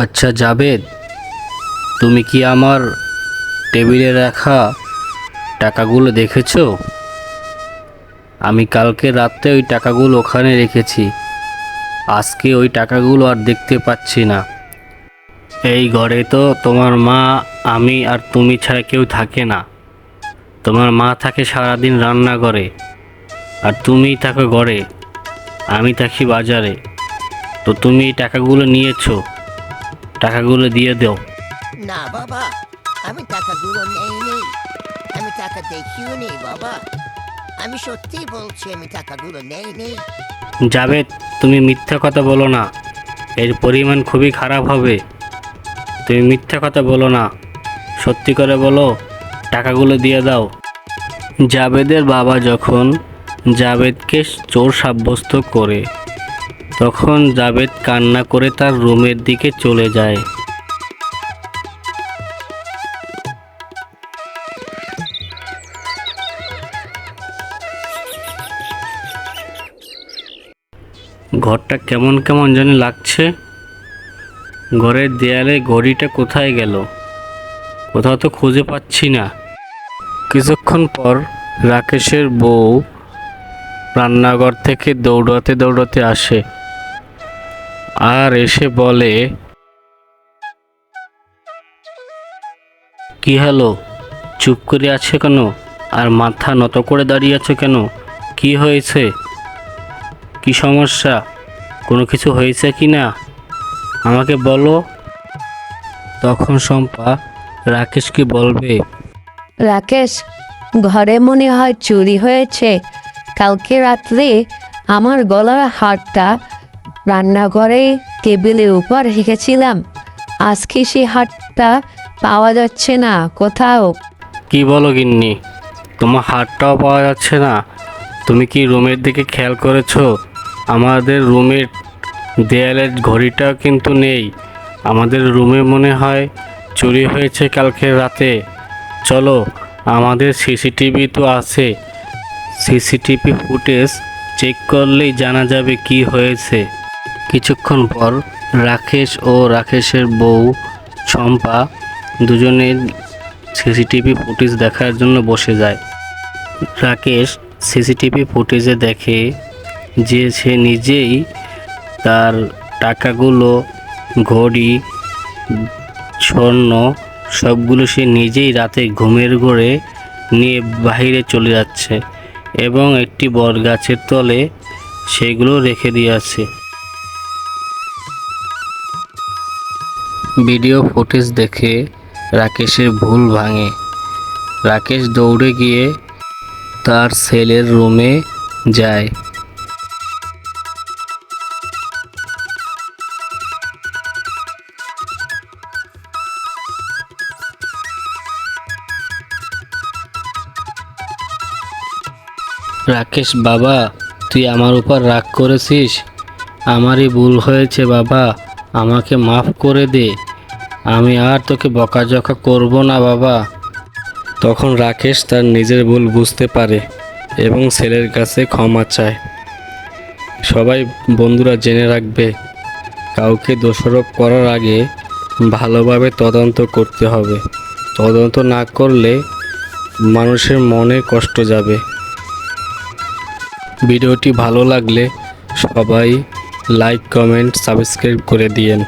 আচ্ছা জাবেদ, তুমি কি আমার টেবিলে রাখা টাকাগুলো দেখেছো? আমি কালকে রাতে ওই টাকাগুলো ওখানে রেখেছি। আজকে ওই টাকাগুলো আর দেখতে পাচ্ছি না। এই ঘরে তো তোমার মা, আমি আর তুমি ছাড়া কেউ থাকে না। তোমার মা থাকে সারাদিন রান্না করে, আর তুমিই থাকো ঘরে, আমি থাকি বাজারে। তো তুমি এই টাকাগুলো নিয়েছো, টাকাগুলো দিয়ে দাও। না বাবা, আমি টাকাগুলো নেই। আমি টাকা দেখিও নেই বাবা। আমি সত্যি বলছি, আমি টাকাগুলো নেই। জাবেদ, তুমি মিথ্যা কথা বলো না, এর পরিমাণ খুবই খারাপ হবে। তুমি মিথ্যা কথা বলো না, সত্যি করে বলো, টাকাগুলো দিয়ে দাও। জাবেদের বাবা যখন জাবেদকে চোর সাব্যস্ত করে, তখন জাবেদ কান্না করে তার রুমের দিকে চলে যায়। ঘরটা কেমন কেমন যেন লাগছে। ঘরের দেয়ালে ঘড়িটা কোথায় গেল? কোথাও তো খুঁজে পাচ্ছি না। কিছুক্ষণ পর রাকেশের বউ রান্নাঘর থেকে দৌড়াতে দৌড়াতে আসে, আর এসে বলে, কি হলো, চুপ করে আছে কেন? আর মাথা নত করে দাঁড়িয়ে আছো কেন? কি হয়েছে? কি সমস্যা? কোনো কিছু হয়েছে কি না আমাকে বলো। তখন শম্পা রাকেশকে বলবে, রাকেশ, ঘরে মনে হয় চুরি হয়েছে। কালকে রাত্রে আমার গলার হারটা রান্নাঘরে টেবিলের উপর রেখেছিলাম। আজকে সেই হারটা পাওয়া যাচ্ছে না কোথাও। কি বলো গিন্নি, তোমার হাতটাও পাওয়া যাচ্ছে না? তুমি কি রুমের দিকে খেয়াল করেছো? আমাদের রুমের দেয়ালের ঘড়িটাও কিন্তু নেই। আমাদের রুমে মনে হয় চুরি হয়েছে কালকে রাতে। চলো, আমাদের সিসিটিভি তো আছে, সিসিটিভি ফুটেজ চেক করলেই জানা যাবে কি হয়েছে। কিছুক্ষণ পর রাকেশ ও রাকেশের বউ শম্পা দুজনে সিসিটিভি ফুটেজ দেখার জন্য বসে যায়। রাকেশ সিসিটিভি ফুটেজে দেখে যে সে নিজেই তার টাকাগুলো, ঘড়ি, স্বর্ণ সবগুলো সে নিজেই রাতে ঘুমের ঘোরে নিয়ে বাইরে চলে যাচ্ছে এবং একটি বটগাছের তলে সেগুলো রেখে দিয়ে আছে। ভিডিও ফুটেজ দেখে রাকেশের ভুল ভাঙে। রাকেশ দৌড়ে গিয়ে তার ছেলের রুমে যায়। রাকেশ বাবা, তুই আমার উপর রাগ করেছিস? আমারই ভুল হয়েছে বাবা, আমাকে মাফ করে দে। আমি আর তোকে বকাঝকা করব না বাবা। তখন রাকেশ তার নিজের ভুল বুঝতে পারে এবং ছেলের কাছে ক্ষমা চায়। সবাই বন্ধুরা জেনে রাখবে, কাউকে দোষারোপ করার আগে ভালোভাবে তদন্ত করতে হবে। তদন্ত না করলে মানুষের মনে কষ্ট যাবে। ভিডিওটি ভালো লাগলে সবাই লাইক, কমেন্ট, সাবস্ক্রাইব করে দিয়েন।